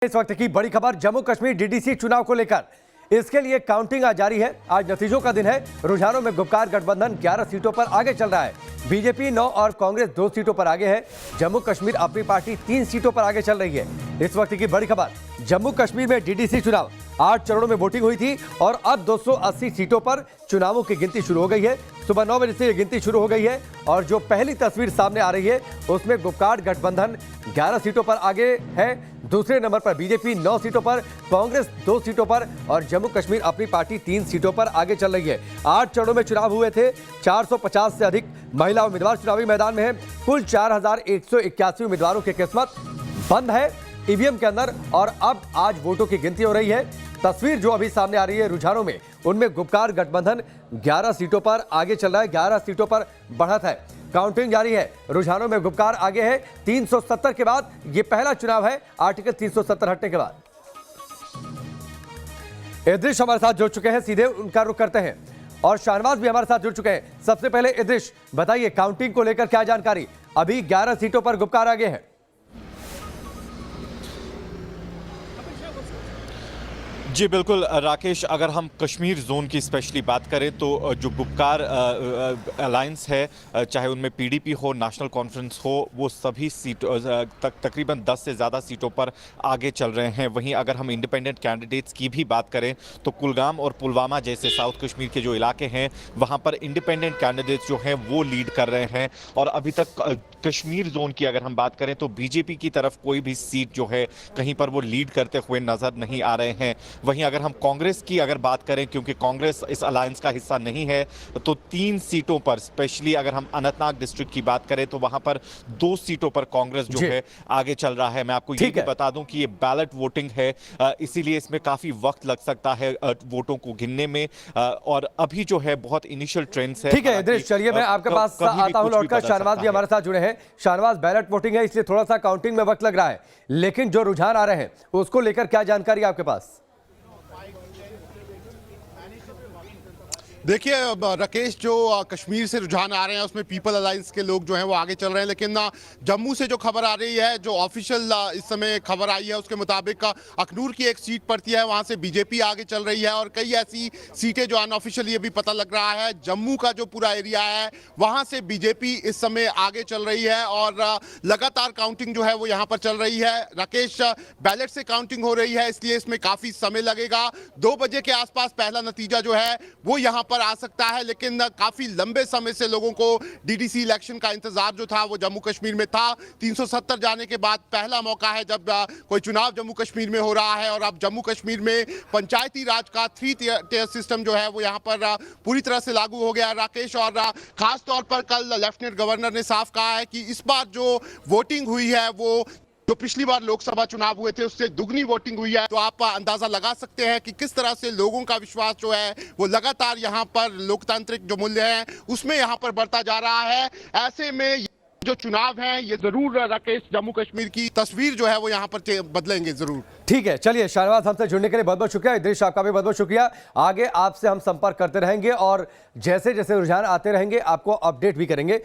इस वक्त की बड़ी खबर जम्मू कश्मीर डीडीसी चुनाव को लेकर। इसके लिए काउंटिंग आज जारी है। आज नतीजों का दिन है। रुझानों में गुपकार गठबंधन 11 सीटों पर आगे चल रहा है। बीजेपी 9 और कांग्रेस 2 सीटों पर आगे है। जम्मू कश्मीर अपनी पार्टी 3 सीटों पर आगे चल रही है। इस वक्त की बड़ी खबर, जम्मू कश्मीर में डीडीसी चुनाव 8 चरणों में वोटिंग हुई थी और अब 280 सीटों पर चुनावों की गिनती शुरू हो गई है। सुबह 9 बजे से ये गिनती शुरू हो गई है और जो पहली तस्वीर सामने आ रही है उसमें गुपकार गठबंधन 11 सीटों पर आगे है। दूसरे नंबर पर बीजेपी 9 सीटों पर, कांग्रेस 2 सीटों पर और जम्मू कश्मीर अपनी पार्टी 3 सीटों पर आगे चल रही है। 8 चरणों में चुनाव हुए थे। 450 से अधिक महिला उम्मीदवार चुनावी मैदान में है। कुल 4181 उम्मीदवारों की किस्मत बंद है ईवीएम के अंदर और अब आज वोटों की गिनती हो रही है। तस्वीर जो अभी सामने आ रही है रुझानों में, उनमें गुपकार गठबंधन 11 सीटों पर आगे चल रहा है। 11 सीटों पर बढ़त है। काउंटिंग जारी है। रुझानों में गुपकार आगे है। 370 के बाद यह पहला चुनाव है आर्टिकल 370 हटने के बाद। इद्रिश हमारे साथ जुड़ चुके हैं, सीधे उनका रुख करते हैं और शाहनवाज भी हमारे साथ जुड़ चुके हैं। सबसे पहले इद्रिश बताइए, काउंटिंग को लेकर क्या जानकारी? अभी 11 सीटों पर गुपकार आगे है। जी बिल्कुल राकेश, अगर हम कश्मीर जोन की स्पेशली बात करें तो जो गुपकार अलायंस है, चाहे उनमें पीडीपी हो, नेशनल कॉन्फ्रेंस हो, वो सभी सीटों तकरीबन 10 से ज़्यादा सीटों पर आगे चल रहे हैं। वहीं अगर हम इंडिपेंडेंट कैंडिडेट्स की भी बात करें तो कुलगाम और पुलवामा जैसे साउथ कश्मीर के जो इलाके हैं वहाँ पर इंडिपेंडेंट कैंडिडेट्स जो हैं वो लीड कर रहे हैं। और अभी तक कश्मीर जोन की अगर हम बात करें तो बीजेपी की तरफ कोई भी सीट जो है कहीं पर वो लीड करते हुए नजर नहीं आ रहे हैं। वहीं अगर हम कांग्रेस की अगर बात करें, क्योंकि कांग्रेस इस अलायंस का हिस्सा नहीं है, तो 3 सीटों पर, स्पेशली अगर हम अनंतनाग डिस्ट्रिक्ट की बात करें तो वहां पर 2 सीटों पर कांग्रेस जो है आगे चल रहा है। मैं आपको ये भी बता दूं कि ये बैलेट वोटिंग है, इसीलिए इसमें काफी वक्त लग सकता है वोटों को गिनने में और अभी जो है बहुत इनिशियल ट्रेंड्स है। ठीक है इद्रिश, चलिए मैं आपके पास आता हूं लौटकर। शाहनवाज भी हमारे साथ जुड़े हैं। शाहनवाज, बैलेट वोटिंग है इसलिए थोड़ा सा काउंटिंग में वक्त लग रहा है, लेकिन जो रुझान आ रहे हैं उसको लेकर क्या जानकारी आपके पास? देखिए राकेश, जो कश्मीर से रुझान आ रहे हैं उसमें पीपल अलायंस के लोग जो हैं वो आगे चल रहे हैं, लेकिन जम्मू से जो खबर आ रही है, जो ऑफिशियल इस समय खबर आई है उसके मुताबिक अखनूर की एक सीट पड़ती है, वहां से बीजेपी आगे चल रही है और कई ऐसी सीटें जो अनऑफिशियल ये भी पता लग रहा है जम्मू का जो पूरा एरिया है वहां से बीजेपी इस समय आगे चल रही है और लगातार काउंटिंग जो है वो यहाँ पर चल रही है। राकेश, बैलेट से काउंटिंग हो रही है इसलिए इसमें काफी समय लगेगा। 2 बजे के आसपास पहला नतीजा जो है वो यहाँ पर आ सकता है, लेकिन काफी लंबे समय से लोगों को डीडीसी इलेक्शन का इंतजार जो था वो जम्मू कश्मीर में था। 370 जाने के बाद पहला मौका है जब कोई चुनाव जम्मू कश्मीर में हो रहा है और अब जम्मू कश्मीर में पंचायती राज का 3 टियर सिस्टम जो है वो यहाँ पर पूरी तरह से लागू हो गया राकेश। और खास तौर पर कल लेफ्टिनेंट गवर्नर ने साफ कहा है कि इस बार जो वोटिंग हुई है वो जो पिछली बार लोकसभा चुनाव हुए थे उससे दुगनी वोटिंग हुई है। तो आप अंदाजा लगा सकते हैं कि किस तरह से लोगों का विश्वास जो है वो लगातार यहाँ पर लोकतांत्रिक जो मूल्य हैं उसमें यहाँ पर बढ़ता जा रहा है। ऐसे में जो चुनाव है ये जरूर राकेश जम्मू कश्मीर की तस्वीर जो है वो यहाँ पर बदलेंगे जरूर। ठीक है, चलिए शाहनवाज, हमसे जुड़ने के लिए बहुत बहुत शुक्रिया। इद्रिश, आपका भी बहुत बहुत शुक्रिया। आगे आपसे हम संपर्क करते रहेंगे और जैसे जैसे रुझान आते रहेंगे आपको अपडेट भी करेंगे।